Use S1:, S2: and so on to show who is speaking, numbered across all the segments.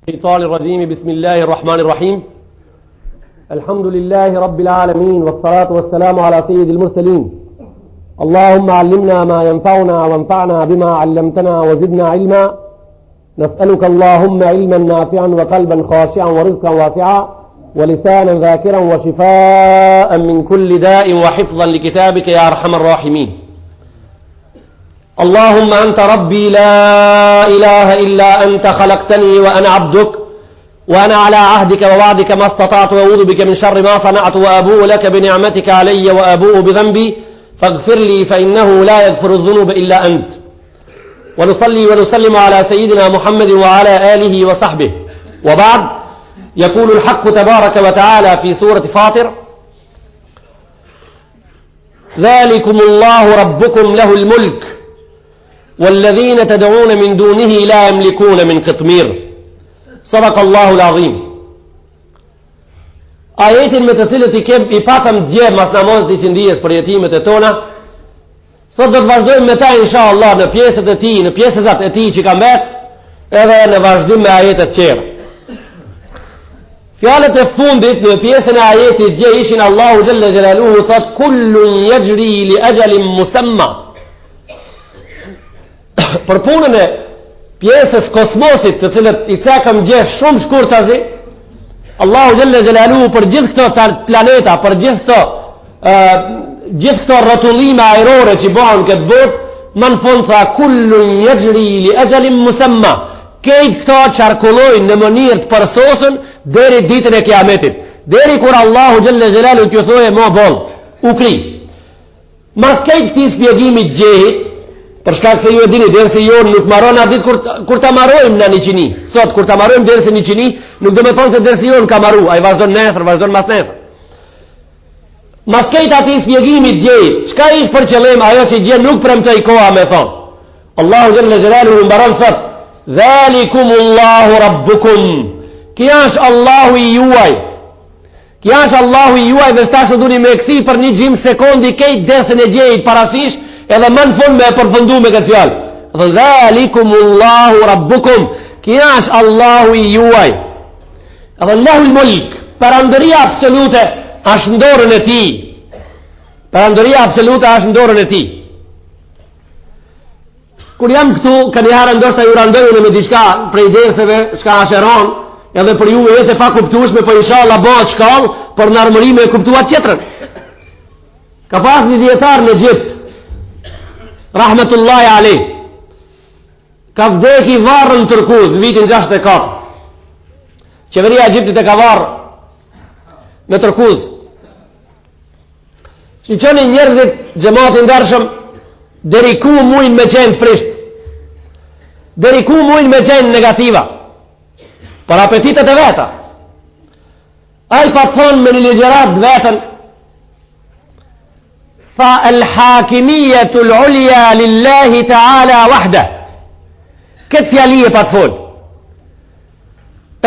S1: الشيطان الرجيم بسم الله الرحمن الرحيم الحمد لله رب العالمين والصلاة والسلام على سيد المرسلين اللهم علمنا ما ينفعنا وانفعنا بما علمتنا وزدنا علما نسألك اللهم علما نافعا وقلبا خاشعا ورزقا واسعا ولسانا ذاكرا وشفاء من كل داء وحفظا لكتابك يا أرحم الراحمين اللهم أنت ربي لا إله إلا أنت خلقتني وأنا عبدك وأنا على عهدك ووعدك ما استطعت وأعوذ بك من شر ما صنعت وأبوء لك بنعمتك علي وأبوء بذنبي فاغفر لي فإنه لا يغفر الذنوب إلا أنت ونصلي ونسلم على سيدنا محمد وعلى آله وصحبه وبعد يقول الحق تبارك وتعالى في سورة فاطر ذلكم الله ربكم له الملك والذين تدعون من دونه لا يملكون من قطمير صدق الله العظيم. Ajetin me të cilët i patëm dje mas namazit i qëndijës për jetimet e tona, sot do të vazhdojmë me ta inshallah në pjesët e tij, në pjesëzat e tij që ka mbet, edhe në vazhdim me ajetet tjera. Fjalët e fundit në pjesën e ajetit dje ishin Allahu xhalla xhelaluhu thot kullun yajri li ajalin musamma. Për punën e pjesës kosmosit të cilët i cakëm gje shumë shkurtazi, Allahu xhalla xhelaluhu për gjithë këto planeta, për gjithë këto rrotullime ajrore që bëhen këtë botë, më në fund tha kullun yajri li ajalin musamma. Këto këto çarkullojnë në mënyrë të përsosur deri ditën e Kiametit, deri kur Allahu xhalla xhelaluhu t'ju thojë mo boll, u kri. Mas këtij shpjegimi gjehit, për shkak se ju e dini dersi jon nuk marron atë ditë kur ta marrojmë në 100. Sot kur ta marrojmë dersin 100, nuk do të thonë se dersi jon ka marru, ai vazhdon nesër, vazhdon mas nesër. Mas këtij atë shpjegimi gjej, çka ish për qëllim ajo që gjë nuk premtoi koha me thon. Allahu xhalla xhelaluhu mbaron thot: "Dhalikumullahu rabbukum." Ki është Allahu i juaj. Ki është Allahu i juaj dhe tash duni me kthi për një gjim sekundi këtë dersën e gjejit parasysh. Edhe më në fund me e përfundu me këtë fjalë. Dhalikumullahu rabbukum. Kja është Allahu i juaj. Edhe Allahul mulk, perandëria absolute është në dorën e tij. Perandëria absolute është në dorën e tij. Kur jam këtu, kënjëherë ndoshta ju randojnë me diçka prej derseve, çka asheron, edhe për ju jetë e pa kuptueshme, po inshallah bëhet shkallë për në armëri me kuptuar tjetrën. Ka pas një dietar në Egjipt, rahmetullahi alej, ka vdek i varë në Turkuz në vitin 64. Qeveria e Egjiptit e ka varë në Turkuz. Shiqoni njerëzit, xhamati ndershëm, deri ku mujnë me qenë të prisht, deri ku mujnë me qenë negativa, për apetitet e veta. Ai pa të thonë me një ligjerat vetën, fa al-hakimiyetu al-ulya lillahi ta'ala wahda. Këtë fjali e pa të folë.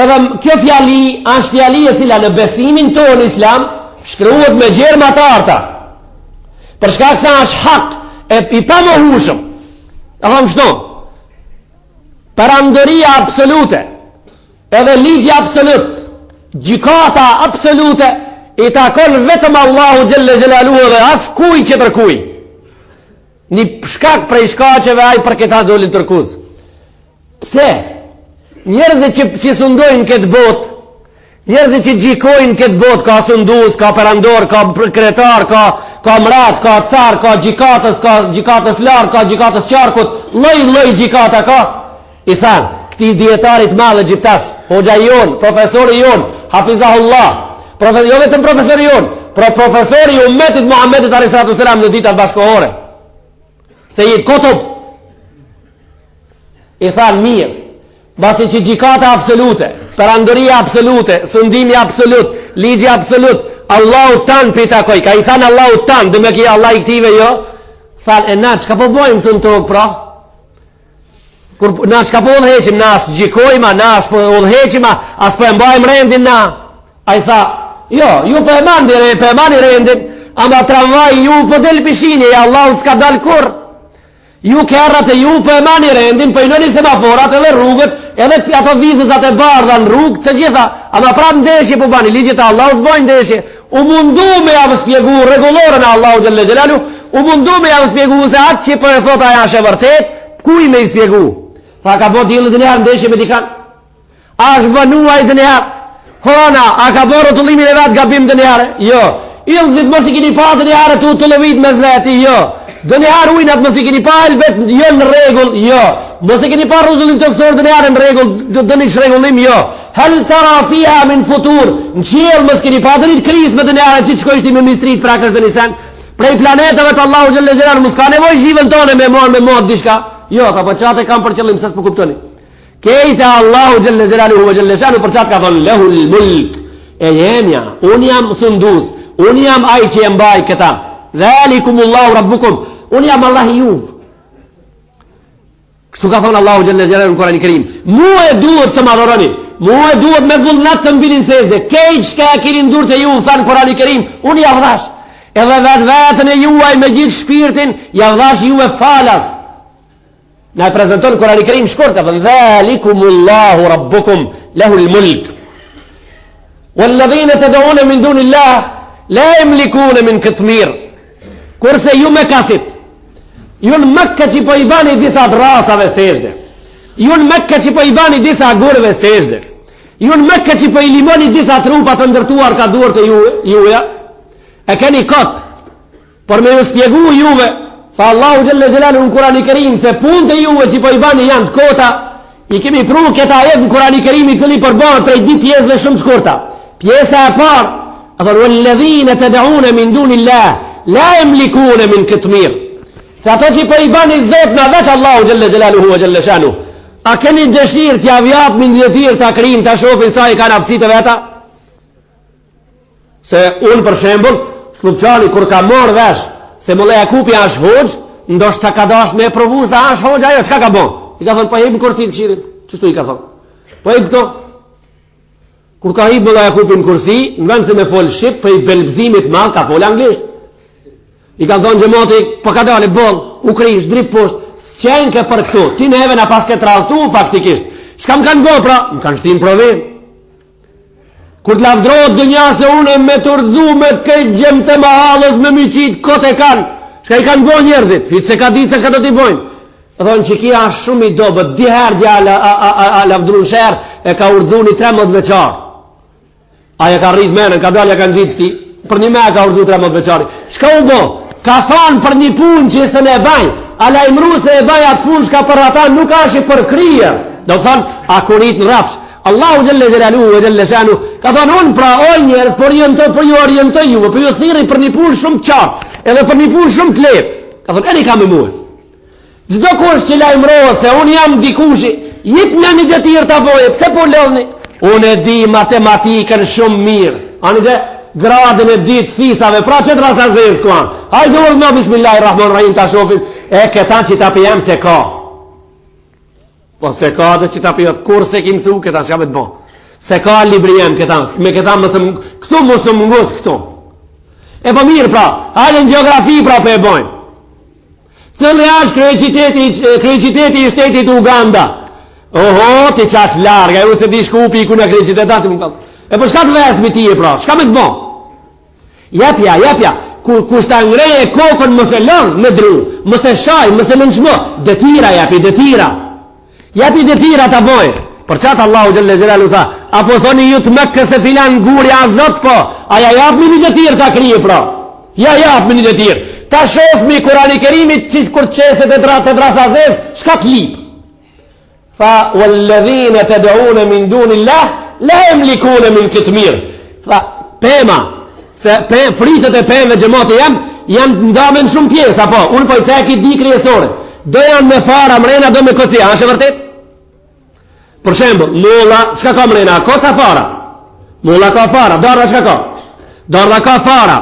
S1: Edhe kjo fjali është fjali e cila në besimin tonë islam shkruhet me gjerma të arta. Për shkak se është hak e i pamohueshëm. E thonë kështu. Perandëria absolute, edhe ligji absolut, gjykata absolute i takon vetëm Allahu xhalla xhelaluhu dhe as kuj që tërkuj. Një shkak prej shkaqeve ai për këta dolin Turkuz. Pse? Njerëzit që sundojnë këtë botë, njerëzit që gjikojnë këtë botë, ka sundus, ka perandor, ka kretar, ka mrat, ka car, ka gjikatës lartë, ka gjikatës qarkut, lloj gjikata ka. I thanë, këti dietarit madh egjiptas, hoxha jon, profesori jon, hafizahullah, jo vetëm profesori jon, profesori i ummetit Muhammedit alayhi salatu wasalam në ditët bashkëkohore, Sejid Kutub, i thanë mirë, basi që gjikata absolute, perandëria absolute, sundimi absolut, ligji absolut, Allahu tanë për i takoj, ka i thanë Allahu tanë, dhe me kje Allah i këtive jo, thanë, e na, që ka po bojmë të në tokë pra? Na që ka po udheqim, na së gjikojma, na së po udheqima, as po e mbajmë rendin na. A i tha, jo, ju po e mani rendin, ama tramvaj ju po del pishini, e Allahu s'ka dal kur. Ju kerrat e ju po e mani rendin, po i nëni semaforat edhe rrugët, edhe ato vizëzat e bardha në rrugë, të gjitha, ama prap ndeshje po bani, ligjet e Allahut s'bojnë ndeshje. U mundu me javë spjegu rregullorën e Allahu xhalla xhelalu, u mundu me javë spjegu se atë që po e thot ajo është e vërtet, kuj me i spjegu. Tha ka bo dilë dënjar ndeshje me dikan. A është vënuaj dënjar. Hona, a ka bo rotullimin e vetë gabim dënjare? Jo. Ilëzit mos i kini pa dënjare të lëvit me zleti? Jo. Dënjar ujnat mos i kini pa elbet jo në regull? Jo. Mos i kini pa ruzullin të fësor dënjare në regull, dënik shregullim? Jo. Hel tara fiha min futur. Në qjelë mos kini pa dënit kris me dënjare që qko ishti me mistrit pra kështë dënisen? Prej planetave të Allahu xhalla xhelalu mos ka nevoj zhivën tone me mod dishka. Jo, ka për qatë e kam për qëllim, ses për kuptoni. Kejta Allahu xhalla xhelaluhu ve xhalla shanu për qatë ka thonë, lehul mulk, e jemja, unë jam sundus, unë jam aj që jem baj këta, dhalikumullahu rabbukum, unë jam Allah i juv. Kështu ka thonë Allahu xhalla xhelaluhu në Kur'anin e Kerim, mu e duhet të madhoroni, mu e duhet me vullnat të mbinin sejde, kejt shka e kini ndur të ju, thanë Kur'anin e Kerim, unë javdhash, edhe vetën e juaj me gjithë shpirtin, javdhash juve falas. Na e prezenton Kur'ani i Kerim shkurt, dhalikumullahu rabbukum lahul mulk. Walladhina tad'una min dunillah la yamlikuna min qitmir. Kurse ju me kasit, ju në Mekka që po i bani disa drasave sejde, ju në Mekka që po i bani disa gurve sejde, ju në Mekka që po i limoni disa trupa të ndërtuar ka duar të juja, e keni kot, por me ju spjegu juve, fa Allahu xhalla xhelalu në Kur'anin e Kerim se punët e juve që po i bani janë të kota, i kemi pru këta ajet në Kur'anin e Kerim i cili përbohet prej di pjesëve shumë të shkurta. Pjesa e parë, atë walladhina tad'una min dunillah la yamlikuna min qitmir. Që ato që po i bani Zot na veç Allahu xhalla xhelaluhu ve xhalla shanu. A keni dëshirë t'ja vjap min djetir ta krijin ta shohin sa i kanë aftësitë veta? Se unë për shembull, Slupçani kur ka marrë vesh se Molla Jakupi është hoxh, ndoshta ka dash me provu se është hoxh ajo, çka ka bën? I ka thonë po hip në kursi të këshillit. Çështu i ka thonë. Po hip këto. Kur ka hip Molla Jakupi në kursi, në vend se me fol shqip, për i belbëzimit madh ka fol anglisht. I ka thonë xhamati, po ka dalë boll, u krish drip poshtë, s'qenke për këtu. Ti neve na pas ke tralltu faktikisht. Çka më kanë bërë pra? Më kanë shtin provim. Kur të lavdrohet dënja se unë me të urdhzu me këtë gjem të mahallës me myqit, kote e kanë. Shka i kanë bojnë njerëzit, hitë se ka ditë se shka do t'i bojnë. E thonë që kia është shumë i dobet, diher gja a lavdru shërë, e ka urdhzu një 13 veçar. Aja ka rritë menën, ka dalja kanë gjitë ti, për një me ka urdhzu 13 veçari. Shka u bo? Ka thonë për një punë që së ne baj, a la imru se e baj atë punë shka për ata nuk ashtë për krije. Do thonë, a kurit në rafsh. Allahu xhalla xhelaluhu ve xhalla shanu ka thonë unë pra o njerëz por ju orientoj juve, po ju thirrni për një punë shumë të qartë, edhe për një punë shumë të lehtë. Ka thonë eni kam me mua. Çdo kush që lajmërohet se unë jam dikushi, jepni një detyr ta boje, pse po lodhni? Unë e di matematikën shumë mirë. Ani dhe gradën e ditë fisave, pra që të rasazez kuan. Hajde urdhno bismillahirrahmanirrahim ta shohim e këta që ta pijam se ka. Po se ka dhe që ta pijot, kur se ki mësu, këta që ka me të bon. Se ka librijem këta, me këta mësë këtu mësë mëngus këtu. E po mirë pra, hajde në geografi pra për e bojnë. Cëllë është kryeqiteti i shtetit Uganda. Oho, ti qaq larga, e u se di shkupi i kuna kryeqitetat. E po shka të vesmi ti e pra, shka me të bon? Jepja, kush ta ngreje kokën mëse lënë me dru, mëse shaj, mëse nënçmo, detira jepi, detira. Japi detira ta boj. Për qatë Allahu xhalla xhelalu tha, apo thoni ju të Mekë se filan guri a Zot po, aja japmi një detir ta krije pra. Ja japmi një detir. Ta shofmi Kur'ani i Kerimit që kur qeset e drasazez, shka të lip. Fa walladhina tad'una min dunillah la yamlikuna min qitmir. Fa pema, se fritët e pemëve xhamati janë ndamen shumë pjesë apo, unë po i ceki di krijesore. Do janë me fara mrena, do me kocia, është e vërtet? Për shembull, mulla, çka ka mrena? Koca fara. Mulla ka fara, darra çka ka? Darra ka fara.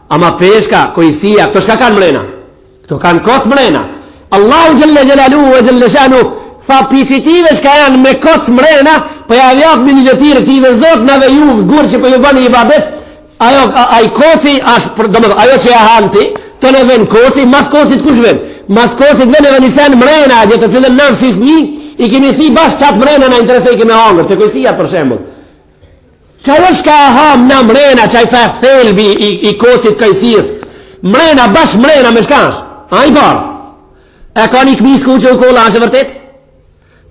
S1: Ama peshka, kojësia, këto çka kanë mrena? Këto kanë koc mrena. Allahu xhalla xhelaluhu ve xhalla shanu fa picitive çka janë me koc mrena, po ja jap me një detyr këtive Zot nave ju gur që po ju bani ibadet. Ai koci është, domethënë ajo që ja hanti, të ne vën koci, mas kocit kush vën? Mas kosit vën edhe një sen mrena, gjë të cilën nërë si fëmijë, I kemi thi bashkë qatë mrena në interesoj kemi hangër, të kojësia për shembull. Qaj është ka ham në mrena, qaj fef thelbi i kocit kojësijës. Mrena, bashkë mrena me shkash. A i barë. E ka një këmish kuqe u kolla, është e vërtet?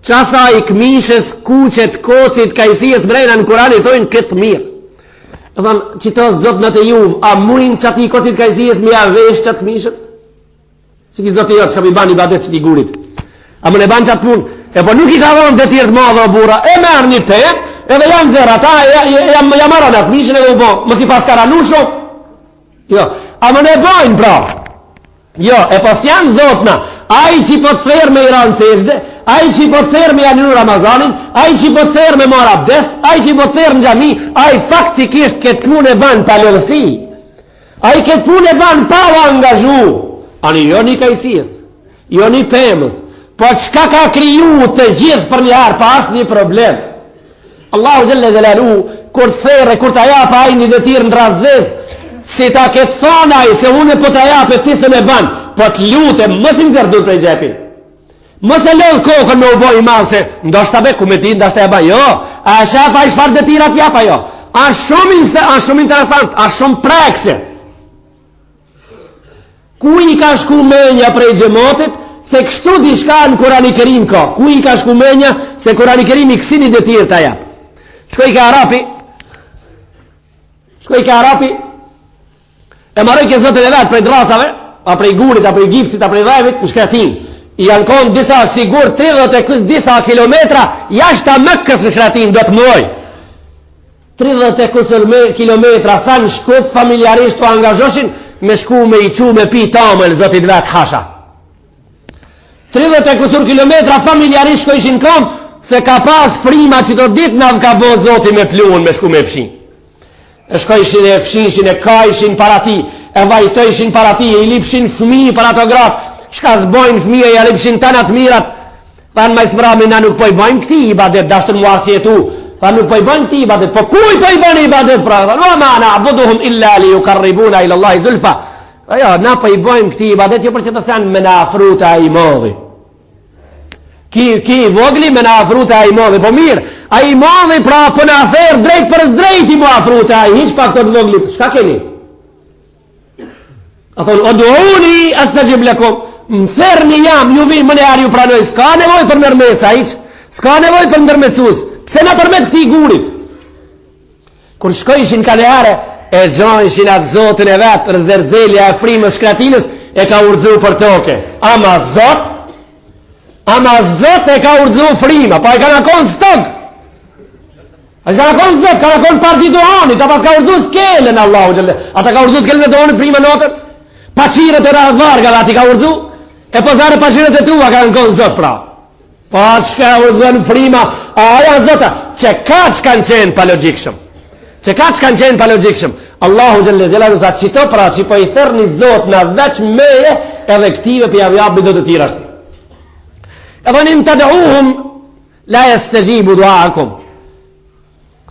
S1: Qasa i këmishës kuqet kocit kojësijës mrena në Kur'an i thojnë këtë mirë. E thonë, qitos zotë në të juvë, a mujnë që ati kocit kojësijës me avesh qatë këmishët? Që ki zotë i jotë, që ka mi ban i badet që ti gurit. A më ne ban qatë punë. E po nuk i ka dhonë dhe tjertë madhe o bura. E merë një pe, edhe janë zera ta, jam maran atë mishën edhe u bo. Mos i pas karanu shumë. Jo, a më ne bojnë pra. Jo, e pas janë zotna. A i që po të ferë me Iran seshde, a i që po të ferë me janë Ramazanin, a i që po të ferë me mora abdes, a i që po të ferë në gjami, a i faktikisht këtë punë e banë pa lërësi. A i këtë punë e banë pa o angazhu. Ani jo një kajsijës, jo një pëmës, po qka ka kriju të gjithë për një harë, pa asë një problem. Allahu Gjelle Gjelalu, kur të there, kur të ajapa aj një dëtirë në razez, si ta këtë thonaj, se unë po të ajape ti se me banë, po të lute, mos i nëzërdu prej gjepi. Mos e lodhë kokën me u boj i malë, se ndoshta be, ku me ti, ndoshta e ba, jo, a shapa i shfar dëtira t'japa, jo. A shumë interesant, a shumë prekse. Ku i ka shku menja prej gjemotit, se kështu di shka në Kurani Kerim ka. Ku i ka shku menja, se Kurani Kerim i kësini dhe tjirë të jap. Shkoj ka Arapi, e maroj ke zotën e vetë prej drasave, a prej gurit, a prej gipsit, a prej dhajvit, në shkratin. I janë konë disa sigur 30 disa kilometra, jashtë ta Mekkës në shkratin, do të mëj. 30 kilometra, sa në shkup familjarisht të angazhoshin, me shku me i qu me pi tamël zotit vetë hasha. 30 kilometra familjarisht shkojshin kam, se ka pas frima që do dit në ka bo zotit me pluhun me shku me fshin. E shkojshin e fshinshin e kajshin para ti, e vajtojshin para ti, e i lipshin fmi para të gratë, shka zbojnë fmi e i lipshin tanat mirat, thanë ma i smrami na nuk po i bojnë këti i badet, dashtën mua si e tu, thanë nuk po i bojnë këti i badet, po kuj po i bojnë i badet pra, thanë, o ma na abuduhum illa li ju karribuna ila Allahi zulfa, ajo, na po i bojnë këti i badet, jo për që të sen me na afruta i modhi. Ki vogli me na afruta i modhi, po mirë, a i modhi pra për na therë drejt për zdrejt i mu afruta i, hiq pak të të vogli, shka keni? A thonë, o duhuni as në gjib lekom, më therë një jam, ju vinë më në arë ju pranoj, s'ka nevoj për nërmeca, hiq, s'ka nevoj për ndërmecus, pse na përmet këti gurit? Kur shkojshin ka në are, e gjojshin atë zotën e vetë, rëzërzelja e frimës shkratinës, e ka urdzu për toke. Ama zot e ka urdzu frima, pa e ka në konë stëg. A që ka në konë zot, ka në konë parti dohani, ta pas ka urdzu skelen, Allahu Gjelle. Ata ka urdzu skelen e dohani frima notën? Paqiret e varga dhe ati ka urdzu? E pozare paqiret e tua ka në konë zot pra. Pa që ka urdzu në frima, a aja zota, që ka që kanë qenë pa logikshëm. Që ka që kanë qenë pa logikshëm. Allahu Gjelle Gjelle dhe tha qito pra, që po i thërë një zot në veç meje, edhe këtive për javjabë do të tira shtë. E thonin të dëuhum, la jes të gjibu duakum.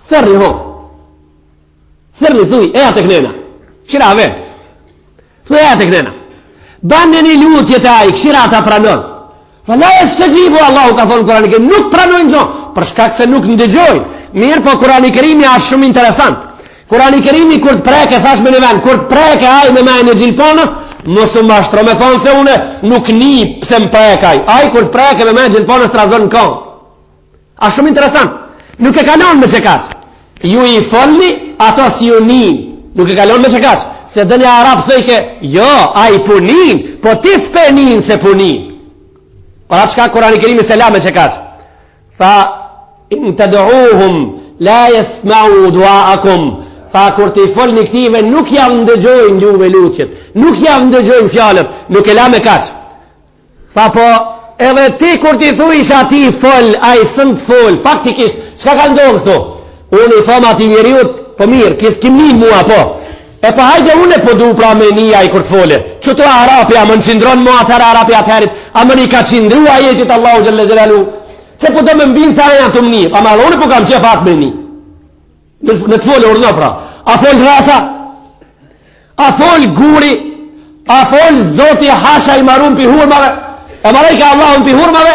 S1: Thërri ho. Thërri thuj, eja të kënena. Këshira vetë. Thuj eja të kënena. Banë një lutje të ajë, këshira ta pranon. Tha la jes të gjibu, Allahu ka thonë Kurani Kerim, nuk pranojnë gjonë, për shkak se nuk ndëgjojnë. Mirë, po Kurani Kerimi është shumë interesant. Kurani Kerimi kur të preke, thash me në ven, kur të preke ajë me majnë e gjilponës, mos u mashtro me thonë se une nuk ni pse më prekaj. Aj kur të preke me majnë e gjilponës të razon në kohë. A shumë interesant. Nuk e kalon me qekaq. Ju i folni, ato si ju nin. Nuk e kalon me qekaq. Se dhe një Arab thëjke, jo, a i punin, po ti s'pe nin se punin. Para qka Kurani Kerimi se la me qekaq. Tha, in të dëuhum, la jesmau duaakum. Tha, kur të i folni këtive, nuk javë ndëgjojnë juve lutjet, nuk javë ndëgjojnë fjallët, nuk e la me kaq. Tha, po, edhe ti kur ti thuj isha ti fol, a i sënd fol, faktikisht, qka ka ndohë këto? Unë i thoma ati njeriut, po mirë, kim një mua, po. E pa hajde unë e po du pra me një a i kur të fole. Qëto Arapja, më në qindron mua atër Arapja atëherit, a më një ka qindru a jetit Allahu Gjelle Gjelalu. Që po do me mbinë sa e janë të mënirë, ama unë po kam qef atë me një. Në të folë urdo pra. A folë rasa, a folë guri, a folë zoti hasha i marun për hurmave, e maraj ka Allahun për hurmave,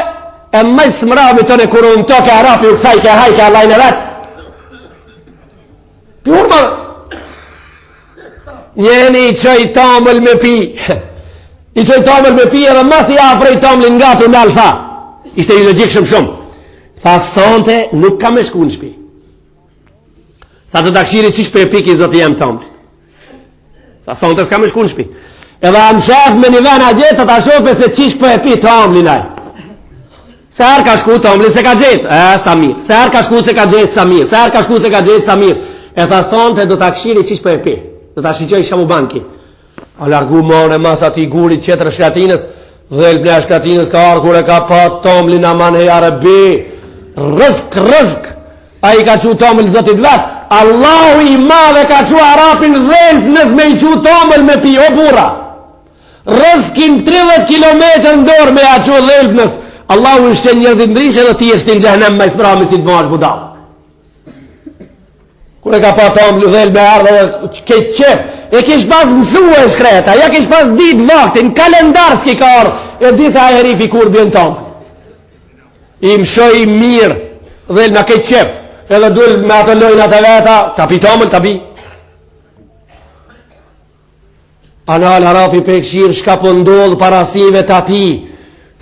S1: e më smrami tonë kur unë to ke harapi u kësaj ke hajke Allahin e vetë. Pjurma njeni i qoj tamël me pi i qoj tamël me pi edhe mas i afrej tamël nga të nalë tha ishte i logik shumë tha sonte nuk ka me shku në shpi sa të takshiri qish për e piki zotë jem tamël sa sonte s'ka me shku në shpi edhe am shef me një vena gjetë ta shofe se qish për e pi tamëlin aj se her ka shku tamëlin se ka gjetë Samir se her ka shku se ka gjetë Samir se her ka shku se ka gjetë Samir e tha sonte do takshiri qish për e pi do ta shiqoj shamu banki a largu mone mas ati gurit qetër shkratinës dhelp një shkratinës ka arë kur e ka pa tomlin aman e arabi rëzk a i ka qu toml zotit vet Allahu i madhe ka qu arapin dhelp nës me i qu toml me pi o bura rëzkin 30 kilometër ndor me a qu dhelp nës Allahu i shqen njerëzit ndrishe dhe ti e shtin gjahnem me isprami si të mash budal kur e ka pa toml dhelp me ardhe dhe ke qef e kish pas mësue shkreta ja kish pas dit vaktin kalendar s'ki ka arë e disa e herifi kur bjen tom i mshoj mirë dhe në kejt qef edhe dull me ato lojnat e veta ta pi tomël ta pi anal harapi pe kshirë shka po ndodh parasive ta pi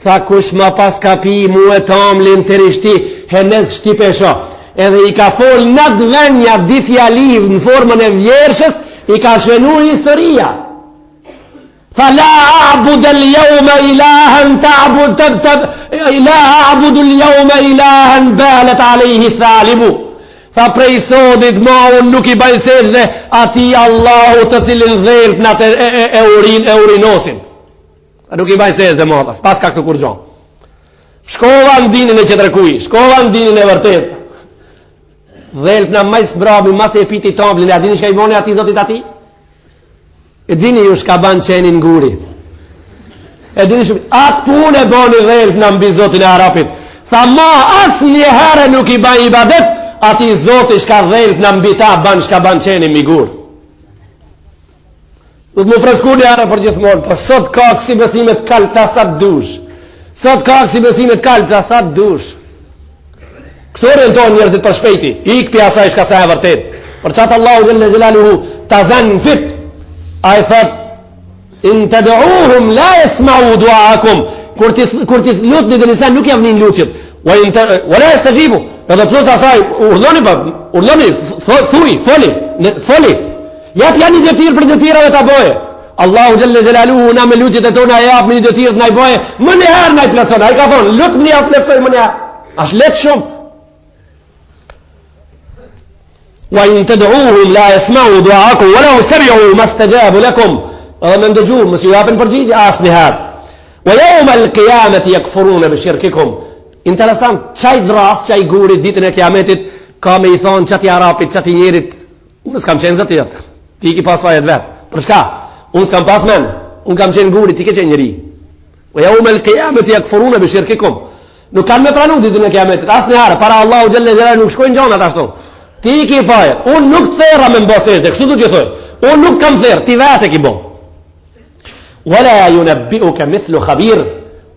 S1: tha kush ma pas ka pi mu e tomlin të rishti henez shtipesho edhe i ka fol në dvenja di fjaliv në formën e vjershës i ka shënu historia fa la a'bud al-yawma ilahan ta'bud la a'bud al-yawma ilahan balat alayhi thalibu fa prej sodit ma unë nuk i bajsesh dhe ati Allahu të cilin dhelp në atë e urinosin nuk i bajsesh dhe matas pas ka këtë kur gjon shkova në dinin e qetrekuj shkova në dinin e vërtet dhelp në majs brabi mas e piti tamblin e dini shka i bone ati zotit ati e dini ju shka ban qenin nguri e dini shumë atë pun e boni dhelp në mbi zotin e Arapit tha ma as një herë nuk i ban ibadet ati zotit shka dhelp në mbi ta ban shka ban qenin mi gur du të mu fresku një herë për gjithmonë për sot ka kësi besimet kalp të asat dush sot ka kësi besimet kalp të asat dush kështu orientojnë njerëzit për shpejti ik pja asaj shka sa e vërtet për qatë Allahu Gjelle Gjelaluhu ta zanë në fit a i thët in të dëuhum la esma'u duaakum kur ti lutni dhe nisa nuk javnin lutjet wa la estajibu edhe plus asaj urdhoni thuj foli jap janë një dëtirë për dëtirave të boje Allahu Gjelle Gjelaluhu na me lutjet e tona jap me një dëtirë të na i boje më një herë na i plëtson a i ka thonë lut më një herë plëtsoj më një herë ashtë letë shumë وإن تدعوهم لا يسمعوا دعاءكم ولو سمعوا ما استجابوا لكم هذا من دجور مسيوابن برجيج أصل هذا ويوم القيامة يكفرون بشرككم انت لسام çaj dras çaj gurit ditën e kiametit ka me I thon çati arapit çati njerit unë s'kam qenë zot jot ti ki pas fajet vet për çka unë s'kam pas men unë kam qenë gurit ti ke qenë njeri ويوم القيامة يكفرون بشرككم nuk kanë me pranu ditën e kiametit asnjëherë para Allahu xhelle xhelal nuk shkojnë gjonat ashtu ti ki fajet unë nuk therra me mbosesh dhe kështu do t'ju thoj unë nuk kam therr ti vetë ki bon wala yunabbi'uka mithlu khabir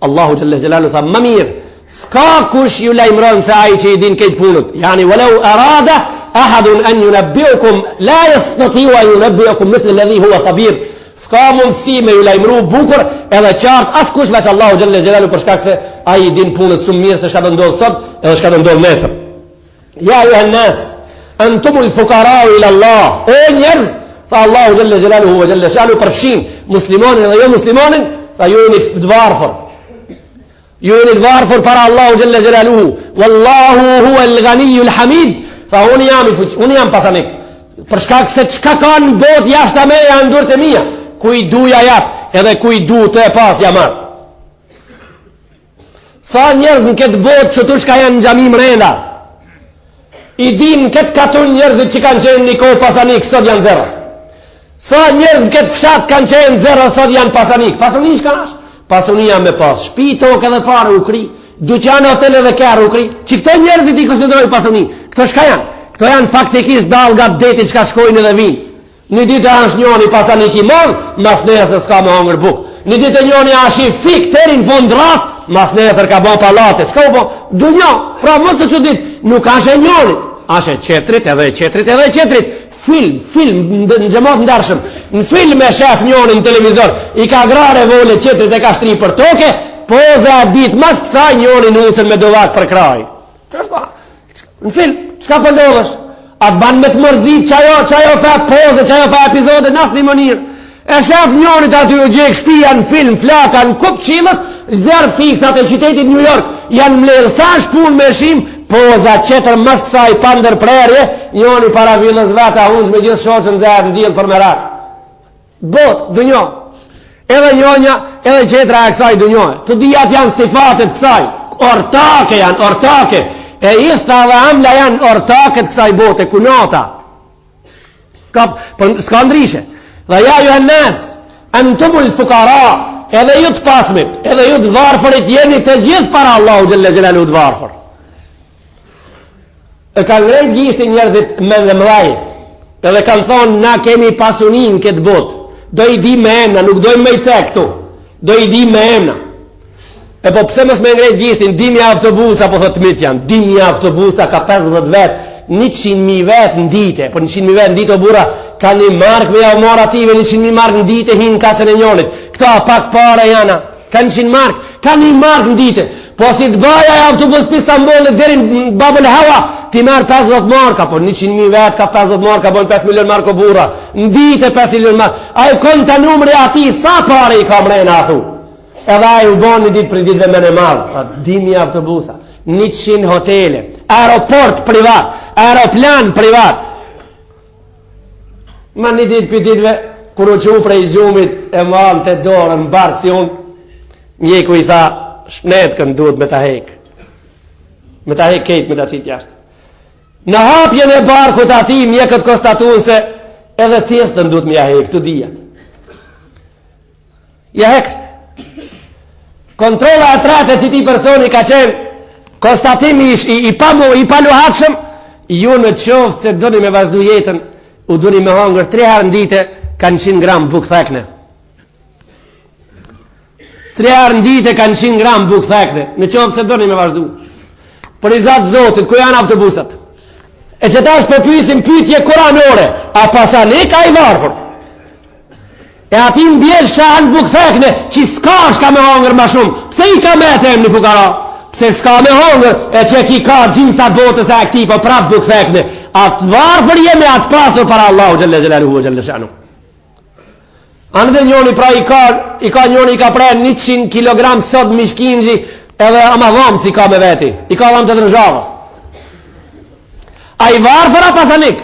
S1: Allahu xhelle xhelalu tha më mirë s'ka kush ju lajmëron se ai që I din këtë punët yani walau arada ahadun an yunabbi'ukum la yastati'u an yunabbi'ukum mithla alladhi huwa khabir s'ka mundësi me ju lajmëru bukur edhe qartë askush veç Allahu xhelle xhelalu për shkak se ai din punët shumë mirë se çka do ndodh sot edhe çka do ndodh nesër ja ayuha nas antumul fuqara ila Allah o njerëz fa Allahu xhelle xhelaluhu wa xhelle shanu përfshin muslimonin dhe jo muslimonin fa ju jeni të varfër ju jeni të varfër para Allahu xhelle xhelaluhu wallahu huwa al-ghaniyul hamid fa unë jam pasanik për shkak se çka kanë botë jashtë me janë durët e mia ku I duja jap edhe ku I du të e pas ja marr sa njerëz në këtë botë që tu shka janë në xhami mrenda I din këtë katun njerëzit që kanë qenë një kohë pasanik sot janë zero sa njerëz këtë fshat kanë qenë zero sot janë pasanik pasuni shka është pasunia me pas shpi tokë edhe pare u kri dyqanë hotel edhe kërë u kri që këto njerëzit I konsideroj pasuni këto shka janë këto janë faktikisht dalga detit që ka shkojnë edhe vinë një ditë e hanë shnjoni pasanik I madh mas neja se s'ka me hongër buk Një ditë e njoni ashi fik teri në fund ras, mas nesër ka bo palate. Çka u bo? Dunja, pra mos e çudit, nuk ashe njoni. Ashe qetrit edhe qetrit. Film në xhamat ndarshëm. Në film e shef njoni në televizor, i ka grare vole qetrit e ka shtri për toke, poza dit mas kësaj njoni nusën me dovak për kraj. Në film, çka po ndodhesh? Atë ban me të mërzit qajo fa poze, qajo fa epizode, nas një mënirë. E shef njonit aty u gjek shpia në film, flaka, në kup qilës, zerë fiksat e qytetit New York, janë mledhë sa shpun me shim, poza qetër mas kësaj pandër prerje, njoni para villës veta, hunç me gjithë shoqën zerë në dilë për merak. Bot, dënjo. Edhe njonja, edhe qetra e kësaj dënjoj. Të dijat janë sifatet kësaj, ortake. E ithta dhe amla janë ortaket kësaj bote, kunata. Ska ndrishe. Dhe ja ju hennes, antumul fukara, edhe ju të pasmit, edhe ju të varfërit, jeni të gjithë para Allahu Gjelle Gjelalu të varfër. E kanë rejt gjishti njerëzit me dhe mdhaj, edhe kanë thonë, na kemi pasunin këtë botë, do i di me emna, nuk dojmë me i cektu, do i di me emna. E po pse mos me ngrejt gjishtin, 10.000 autobusa, po thot mit janë, 10.000 autobusa ka 50 vetë, 100.000 vetë në dite, po 100.000 vetë në dite o bura, ka një mark me ja u mora ative, 100.000 mark në dite hinë kasën e njonit, këta pak pare jana, ka 100 mark, ka 1 mark në dite, po si të baja e autobus për Istanbulit dherin Babul Hawa, ti merë 50 marka, po 100.000 vetë ka 50 marka, bojnë 5 milion mark o bura, në dite 5 milion mark, a i kon të numri ati, sa pare i ka mrejna a thu? Edhe a u bon një ditë për ditëve me në madhë, 10.000 autobusa, 100 hotele, aeroport privat, aeroplan privat. Ma një ditë për ditëve, kër u që prej gjumit e malë të dorë në barkë si unë, mjeku i tha, shpnet kënë duhet me ta hek. Me ta hek kejtë me ta qitë jashtë. Në hapjen e barkut ati, mjekët konstatun se edhe tjestën duhet me ja hek, të dijat. Ja hek. Kontrola e trate që ti personi ka qenë konstatimi i paluhatshëm, ju në qoftë se doni me vazhdu jetën, u doni me hongër 3 herë në dite, kanë 100 gram buk thekne. 3 herë në dite kanë 100 gram buk thekne, në qoftë se doni me vazhdu. Për i zatë zotit, ku janë autobusat? E që ta është përpysim pytje kuranore, a pasanik a i varfër? E ati në bjesh që anë buk thekne, që s'ka shka me hongër ma shumë. Pse i ka me të em një fukara? Pse s'ka me hongër, e që ki ka gjimsa botës e akti, po prap buk thekne. Atë varfër jemi atë pasur para Allahu Gjelle Gjelaluhu Gjelle Shanu. Anë dhe njoni pra i ka njoni i ka prej 100 kg sot mishkinji, edhe ama dhamë si ka me veti. I ka dhamë të drënjavës. A i varfër a pasanik?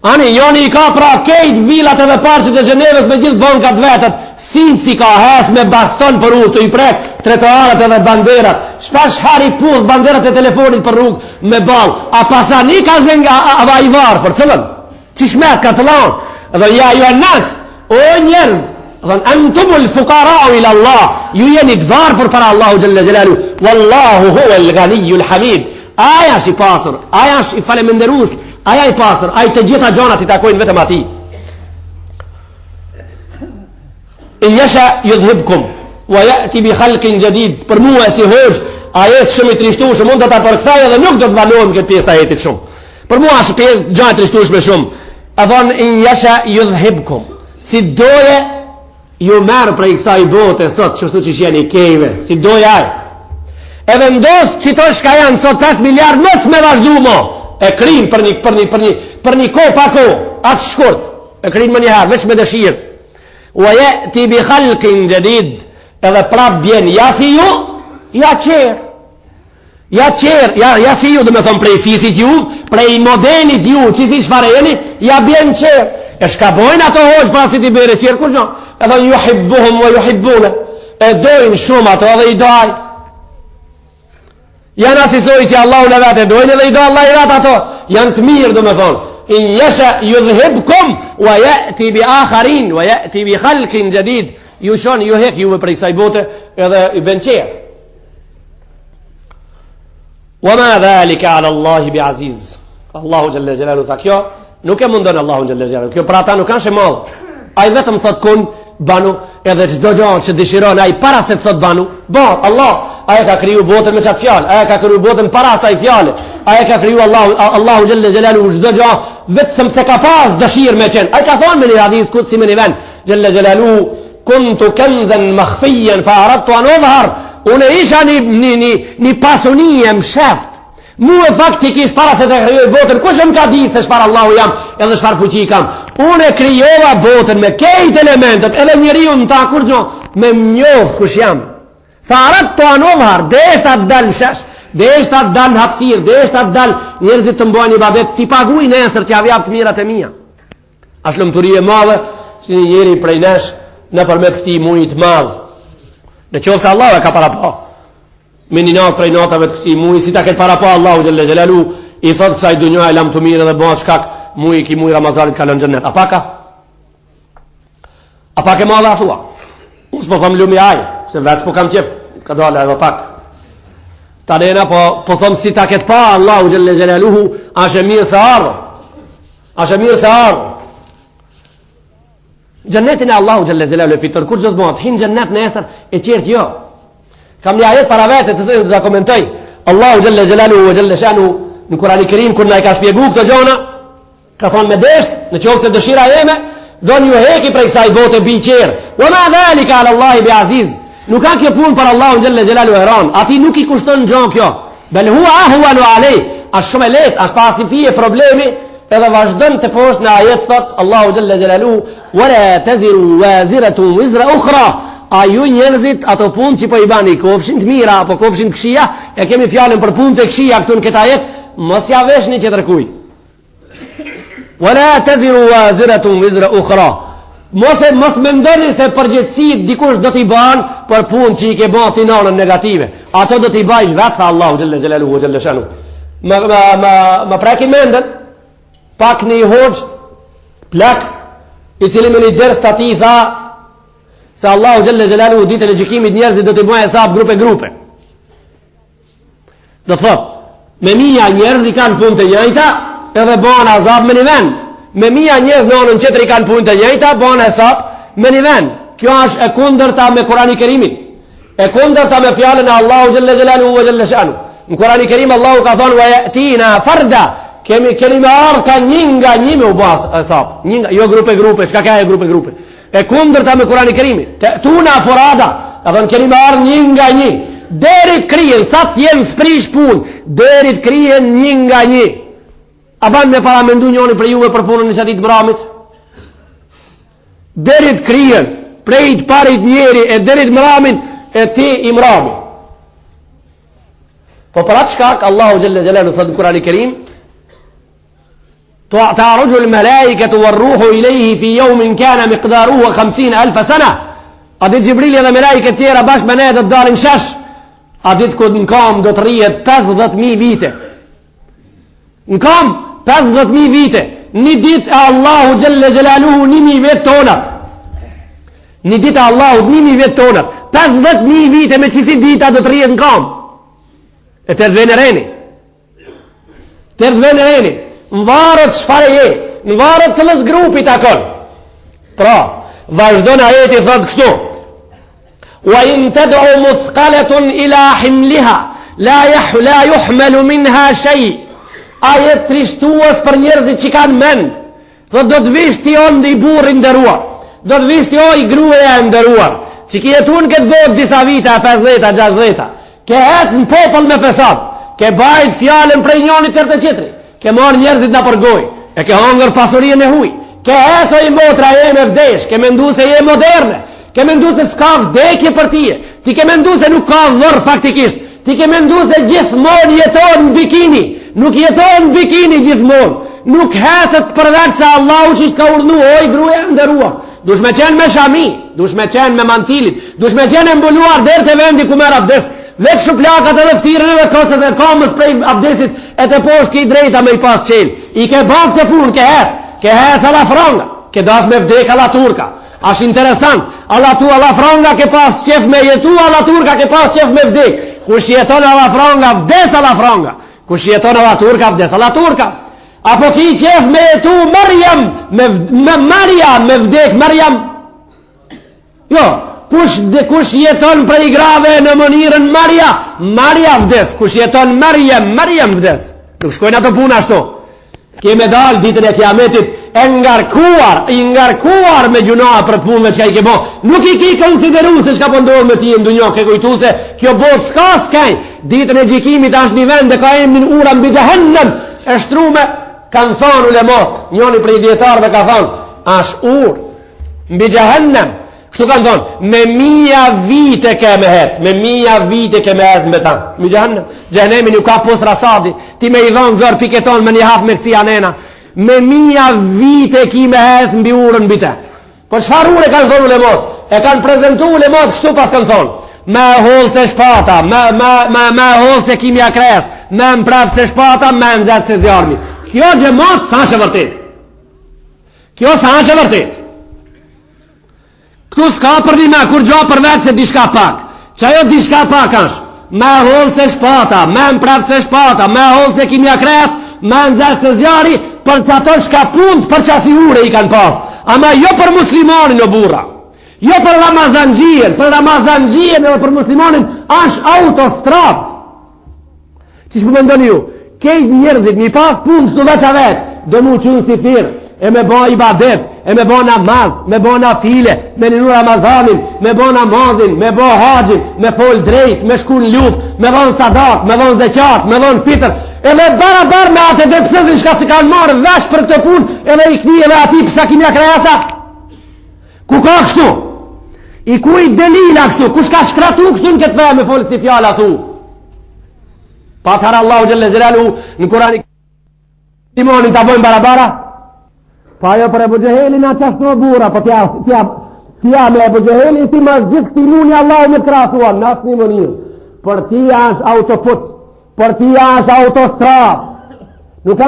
S1: Ani, njoni i ka pra kejt vilat edhe parqet e Gjenevës me gjithë bankat vetët, sinë si ka hes me baston për u të i prek, tretoarët edhe banderat, shpash hari pull banderat e telefonit për rrugë me balë, a pasanik a zenga a i varfër, cëllën, që shmet ka të lanë, edhe ja ju e nësë, o njerëz, edhe antumul fukarau ila Allah, ju jeni të varfër para Allahu Gjelle Gjelalu, wallahu huwa l-ganiyyu l-hamid, aja është i pasur, aja është i falemenderus, aja i pastor, aja të gjitha gjonat i takojnë vetëm ati. In jesha yudhibkum wa ya'ti bi khalqin jadid, për mua si hoxh, ajet shumë i trishtueshëm, mund të ta përkthej edhe nuk do të vanohem këtë pjesë të ajetit shumë. Për mua është pjesë gjatë trishtueshme shumë. A thon in jesha yudhibkum, si doje ju merr prej kësaj bote sot, çështu që jeni kejve, si doje ai. Edhe ndos që to shka janë sot 5 miliard mos me vazhdu mo. E krinë për një ko pa ko, atë shkurt, e krinë më njëherë, veç me dëshirë. Wa ya'ti bi khalqin jadid, edhe prap bjen, ja si ju, ja qerë. Ja si ju, dhe me thonë prej fisit ju, prej modelit ju, që si shfarejeni, ja bjen qerë. E shka bojnë ato hoqë pasit i bere qerë, kur që? Edhe ju hibbuhum wa ju hibbune, e dojnë shumë ato edhe i dojnë. Janë asisoj që Allah në vete dojnë edhe i do Allah i vetë ato. Janë të mirë do me thonë. In jesha yudhibkum wa ya'ti bi akharin wa ya'ti bi khalqin jadid. Ju shon, ju hek juve prej kësaj bote edhe i ben qerë. Wa ma dhalika ala Allahi bi aziz. Allahu Gjelle Gjelalu tha kjo, nuk e mundon Allahu Gjelle Gjelalu. Kjo pra ta nuk kanë shemalë. A i vetëm thot kun, banu, edhe çdo gjë që dëshiron ai para se të thot banu, bon, Allah, ai ka kriju botën me çat fjalë, ai ka kriju botën para asaj fjale, ai ka kriju Allahu xhalla xhelalu çdo gjë vetëm se ka pas dëshirë me qenë. Ai ka thonë me një hadith kutsi me një vend, xhalla xhelalu kuntu kanzan makhfiyan fa aradtu an udhhar. Unë isha një pasunie më sheft. Mu e faktikisht para se të krijoj botën, kush më ka ditë se çfarë Allahu jam edhe çfarë fuqi kam. Unë e krijova botën me këto elementet, edhe njeriu më ta kur gjo me njoft kush jam. Farat to anovhar, deshta dal shesh, deshta dal hapësir, deshta dal njerëzit të mbojnë ibadet, ti paguaj nesër t'ja jap të mirat e mia. Është lumturi e madhe si një njeri prej nesh nëpërmjet këtij muji të madh. Në qoftë se Allah e ka para pa. Me një natë prej natave të këtij muji, si ta ketë para pa Allahu xhalla xhelalu, i thotë kësaj dunja e lam të mirë dhe bëhet shkak muji ki muji Ramazanit ka lënë xhennet. A pak e madhe ashua. Unë s'po thom lumi aj, se vetë s'po kam qef, ka dole edhe pak. Ta nena po thom si ta ketë pa Allahu xhalla xhelaluhu, ashe mirë se ardhë. Ashe mirë se ardhë. Gjennetin e Allahu xhalla xhelaluhu e fitër, kur gjësë bëhat, hinë gjennet në esër, e qertë jo. Kam një ajet para vete të zënë të komentoj. Allahu xhalla xhelaluhu wa xhalla shanu në Kurani Kerim, kur na i ka spjegu këtë gjona, ka thonë me desht, në qoftë se dëshira jeme, do një heki prej kësaj bote bi qerë. Wa ma dhalika ala Allahi bi aziz. Nuk ka kjo punë për Allahu xhalla xhelaluhu e ran. Ati nuk i kushton gjon kjo. Bel huwa ahwanu alej. Është shumë e lehtë, është pas i fije problemi, edhe vazhdon të poshtë në ajet thot Allahu xhalla xhelaluhu wala taziru waziratun wizra ukhra. A ju njerëzit ato punë që po i bani kofshin të mira apo kofshin të këqija, e kemi fjalën për punë të këqija këtu në këtë ajet, mos ja veshni tjetër kuj. Wala taziru waziratun wizra ukhra. Mos mendoni se përgjegjësitë dikush do t'i ban për punë që i ke bën ti nënën negative. Ato do t'i bajsh vetë tha Allahu xhalla xhelaluhu xhalla shanu. Ma praki mendën pak një hoxh plak i cili me një ders tati tha se Allahu xhalla xhelaluhu ditën e gjykimit njerëzit do t'i bëjnë hesab grupe. Do të thotë, me mia njerëz i kanë punë të njëjta, edhe bën azab me një vend. Me mia njerëz në anën tjetër i kanë punë të njëjta, bën hesab me një vend. Kjo është e kundërta me Kurani Kerimin. E kundërta me fjalën e Allahu xhalla xhelaluhu wa xhalla shanu. Në Kurani Kerim Allahu ka thonë wa yatina farda. Kemi me arka një nga një me u bas hesab. Jo grupe, çka ka e grupe. E kundërta me Kurani Kerimin. Tuna furada. Ka thonë kemi me arka një nga një. Derit kryen, sa t'jem sprish pun, derit kryen një nga një. A ban me para mendu njoni për juve për punën në qatit mramit? Derit kryen, prejt parit njeri e derit mramin e ti i mrami. Po për atë shkak, Allahu xhalla xhelaluhu thot në Kurani Kerim, ta'ruju al-malaikatu war-ruhu ilayhi fi yawmin kana miqdaruhu 50,000 sana. A dit Gjibrili dhe melajket tjera bashkë me ne do të dalin shash. A ditë këtë në kam do të rrijet 50.000 vite. Në kam 50.000 vite. Një ditë e Allahu xhalla xhelaluhu 1.000 vetë tonat. Një ditë e Allahu 1.000 vetë tonat. 50.000 vite me qësi dita do të rrijet në kam. E të rëdhve në reni. Në varët shfare je. Në varët të lës grupit akon. Pra, vazhdo në ajeti thot kështu. وإن تدعو مثقلة إلى حملها لا يحمل منها شيء. Ajet trishtues për njerëzit që kanë mend. Thot do të vish ti o ndi burri nderuar. Do të vish ti o i gruaja e nderuar. Që ki jetun këtë botë disa vite, 50-60. Ke hecë në popull me fesat. Ke bajt fjallën prej njënit tërë të qitri. Ke marë njerëzit në përgoj. E ke hongër pasurien e huj. Ke hecë o i motra je me vdesh. Ke mendu se je moderne. Ke mendu se s'ka vdekje për tije. Ti ke mendu se nuk ka vërë faktikisht. Ti ke mendu se gjithmon jeton në bikini. Nuk jeton në bikini gjithmon. Nuk hecet përveç se Allahu që ka urnu oj gruja ndërua. Dush me qenë me shami, dush me qenë me mantilit, dush me qenë mbuluar dherë të vendi ku merë abdes. Vetë shuplakat e lëftirën e kocët e kamës prej abdesit e të poshtë ki drejta me i pas qenë. I ke bak të punë, ke hec ala franga, ke dash me vdek ala turka. Ashtë interesant, ala franga ke pas qef me jetu, ala turka ke pas qef me vdek. Kush jeton ala franga, vdes ala franga. Kush jeton ala turka, vdes ala turka. Apo ki qef me jetu Maryam, me vdek Maryam. Jo, kush jeton prej grave në mënirën Maria vdes. Kush jeton Maryam vdes. Nuk shkojnë ato puna ashtu. Keme dal ditën e kiametit i ngarkuar me gjuna për të punëve që ka i ke bo. Nuk i ki konsideru se shka pëndohë me ti në dunjo. Ke kujtu se kjo botë s'kaj. Ditën e gjikimit është një vend dhe ka emin ura mbi Gjahennem. E shtrume, kanë thonë ulemot. Njoni prej djetarëve ka thonë, është ur mbi Gjahennem. Kështu kanë thonë, me 1000 vite ke me hec, me 1000 vite ke me hec me ta. Mi Gjahennemi nuk ka pos rasadi, ti me i dhonë zërë piketon me një hap me këcia nena. Me 1000 vite ki me hec mbi urën mbi te. Po qëfar ure kanë thonë ulemot? E kanë prezentu ulemot kështu pas kanë thonë. Me holë se shpata, me holë se kimja kres, me mpraf se shpata, me nëzet se zjarmi. Kjo gjemot sa shë vërtit. Kjo sa shë vërtit. Këtu s'ka për një me, kur gjo për vetë se dishka pak. Që ajo dishka pak është? Me holë se shpata, me mpraf se shpata, me holë se kimja kres, me nëzet se zjari, për që ato shka punt për qasi ure i kanë pas. Ama jo për muslimonin o burra. Jo për Ramazangjien edhe për muslimonin është autostrat. Që shpë më ndoni ju? Kejt njerëzit, një pas punë së veç a veç, do mu qënë si firë, e me bo ibadet, e me bo namaz, me bo nafile, me linu Ramazanin, me bo namazin, me bo haqin, me fol drejt, me shku në luft, me dhon sadak, me dhon zeqat, me dhon fitër, edhe barabar me atë dhe pësëzin shka si kanë marë vesh për këtë punë, edhe i këni edhe ati pësa kimja krejasa. Ku ka kështu? I ku i delila kështu? Kush ka shkratu kështu në këtë vej me folë si fjala thu? Pa të harë Allahu Gjelle Zelalu në Kurani timonin të bojnë barabara? Pa jo për Ebu Gjeheli na qashtu o bura, po tja me Ebu Gjeheli ti ma gjithë këti muni Allahu me të krasuan, në asë një mënirë. Për ti është autoput, për ti është autostrat, nuk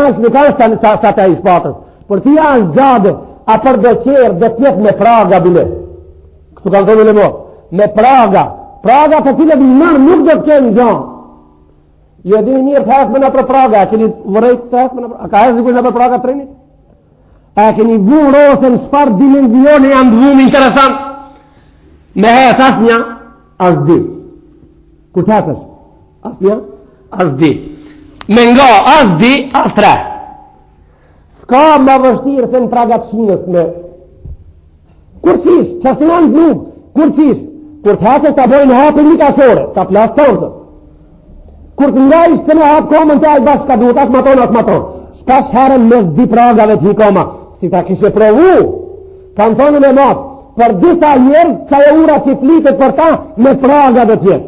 S1: është sa të i shpatës, për ti është gjade, a për dhe qerë dhe tjetë me praga bile. Kështu kanë thonë në mot, me praga të cilët nërë nuk dhe të kenë gjanë. Jo dini mirë të hesme në për praga, a keni vërejt të hesme në praga, a ka hesme dikush në për praga të rinit? A keni vu rosën shfar dimenzioni janë dhvum interesant? Me hes asnja, as di. Ku të hesësh? Asnja, as di. Me nga, as di, as tre. Ska më vështirë se në pragat shinës me... Kur qish, që ashtë janë dhvum, kur qish, kur të hesësh të bojnë hapën një kashore, të plasë tonsën. Kur të nga ishtë të me hapë komën të ajë bashkë ka duhet, asë maton. Shpash herën mes di pragave të hi koma, si ta kishe provu, kanë thonë me matë, për disa njerës, sa e ura që flitet për ta, me praga dhe tjetë.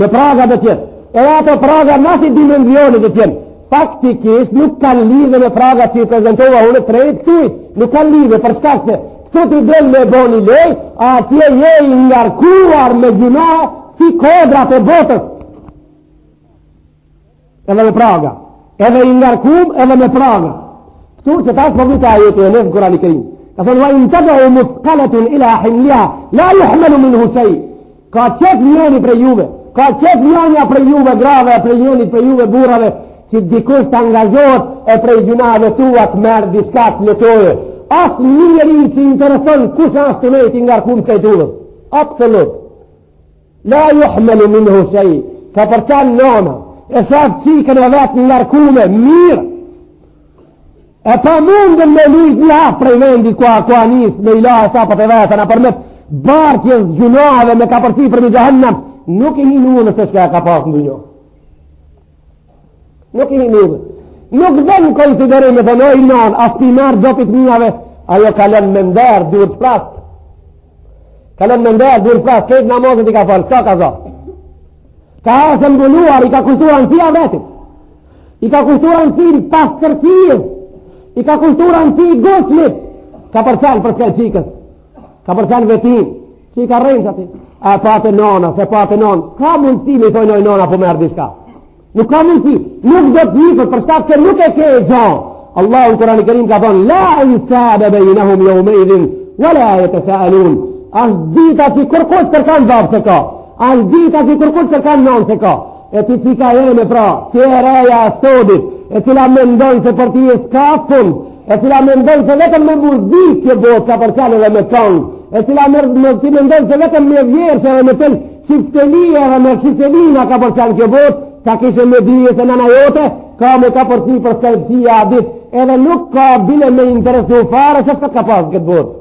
S1: Me praga dhe tjetë. E ato praga nasi dimenzionit dhe tjenë. Faktikisht nuk kanë lidhe me praga që i prezentova unë të rejtë këtujt. Nuk kanë lidhe për shkak se këtu t'i del me boni lej, atje je i ngarkuar me gjuna, si kodrat e botës. Edhe me praga. Edhe i ngarkum, edhe me praga. Këtu që tash më vita ajetu e nëzë Kurani Kerim. Ka thonë, va in tëgëhu muskaletun ila himliha, la juhmelu minhu shej. Ka qep njoni prej juve, ka qep njonja prej juve grave, prej njonit prej juve burave, që dikush të angazhot e prej gjunave tua të merë diska të letoje. Asë njëri që intereson kush ashtë të nejt i ngarkum skajturës. Absolut. La juhmelu minhu shej. Ka përcan nona, e shafë qikën e vetë ngarkume, mirë. E pa mundën me lujt një hafë prej vendit kua nisë, me ila e sapat e vetën, a përmet bartjes gjunave me ka përci për një Gjahennem, nuk i hinu nëse shka ka pas në dunjo. Nuk i hinu. Nuk dhe në konsiderim e thënoj non, as pinar dopit njave, ajo kalen me ndër, duhet shprast. Kalen me ndër, duhet shprast, kejtë namazët i ka falë, s'ka ka zotë. Ka asë mbuluar, i ka kushtuar në fia vetit. I ka kushtuar në fia pastërfijës. I ka kushtuar në fia guslit. Ka përcan për s'kel qikës. Ka përcan vetin. Që i ka rejnë që ati. A pate nona, se pate nona. S'ka mundësi me i thojnoj nona po merë dishka. Nuk ka mundësi. Nuk do t'jifët për shkak që nuk e ke e gjanë. Allahu në Kurani Kerim ka thonë, la i sabe bejnahum jo me idhin, wala e të saalun. Ashtë dita që kërkush kërkan babë se ka. Ashtë dita që kërkush kërkan non se ka. E ti qika jene pra, ti e reja sodit, e cila mendojnë se për ti e s'ka fund, e cila mendon se vetëm me muzikë kjo botë ka përçalë dhe me tong, e cila ti mendon se vetëm me vjershe dhe me tel çiftelia dhe me kiselina ka përçalë kjo botë, ta kishe me dije se nana jote ka me ka përci për skajptia a dit, edhe nuk ka bile me interesu fare se shka ka pas këtë botë.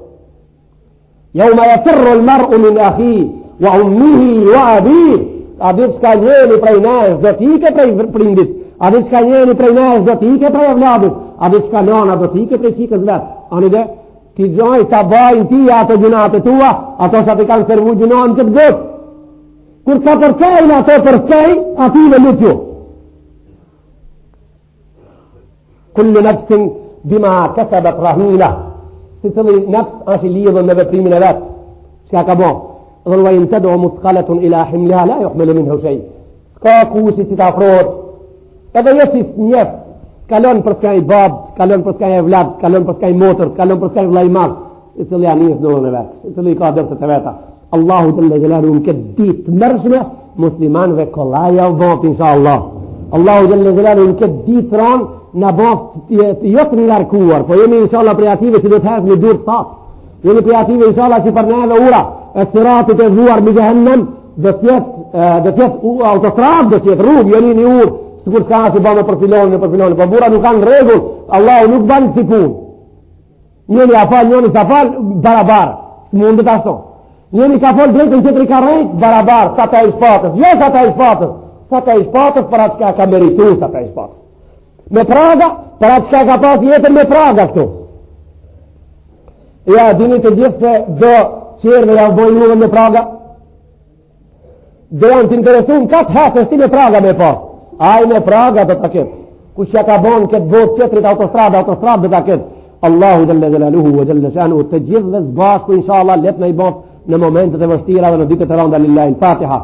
S1: Yawma yafirru al-mar'u min akhihi wa ummihi wa abihi. A dit shka njeni prej nesh do t'ike prej prindit, a dit shka njeni prej nesh do t'ike prej evladit, a dit shka nana do t'ike prej qikës vetë. Ani dhe, ti gjoj t'a bajnë ti ato gjunate tua, ato sa ti kanë servu gjunan këtë botë. Kur ka përkejnë ato përskej, ati me lutju. Kullu nafsin bima kasabat rahina. Si cili nafs është i lidhën me veprimin e vetë. Çka ka bo? Dhe wa in tad'u muthqalatun ila himliha la yuhmalu minhu shay. Ska kushi që ta afrohet. Edhe jo që njef, kalon për s'ka i bab, kalon për s'ka i evlad, kalon për s'ka i motër, kalon për s'ka i vllai madh, si cili anis dorën e vet, si cili ka dërtet e veta. Allahu jalla jalaluhu këtë ditë mërshme muslimanëve kollaja u vot inshallah. Allahu jalla jalaluhu këtë ditë ran na bëf jo të ngarkuar, po jemi inshallah prej ative që do të hasë me dur të thap. Jemi prej ative inshallah që për neve ura e siratit e vuar me Jahannam do tjetë autostrad, do tjetë rrugë, jo një urë, së kur s'ka që bëmë për filonin, po bura nuk kanë regull, Allahu nuk banë si pun. Njëni a fal, njëni sa fal, barabar, së mundët ashton. Njëni ka fol drejtën qëtëri ka rejt, barabar, sa ta i shpatës, jo sa ta i shpatës, sa ta i shpatës për atë qka ka meritu sa ta i shpatës. Me praga, për atë qka ka pas jetën me praga këtu. Ja, dini të gjithë se do qërëve ja bojnë juve me praga, do janë të interesun katë hasë shti me praga me pas. Aj me praga do të ketë. Kush ja ka bon këtë botë qëtërit autostrada do të ketë. Allahu jalla jalaluhu wa jalla shanuhu të gjithë dhe zbashku inshallah let në i botë në momentet e vështira dhe në ditët e rënda lillahi. Fatiha.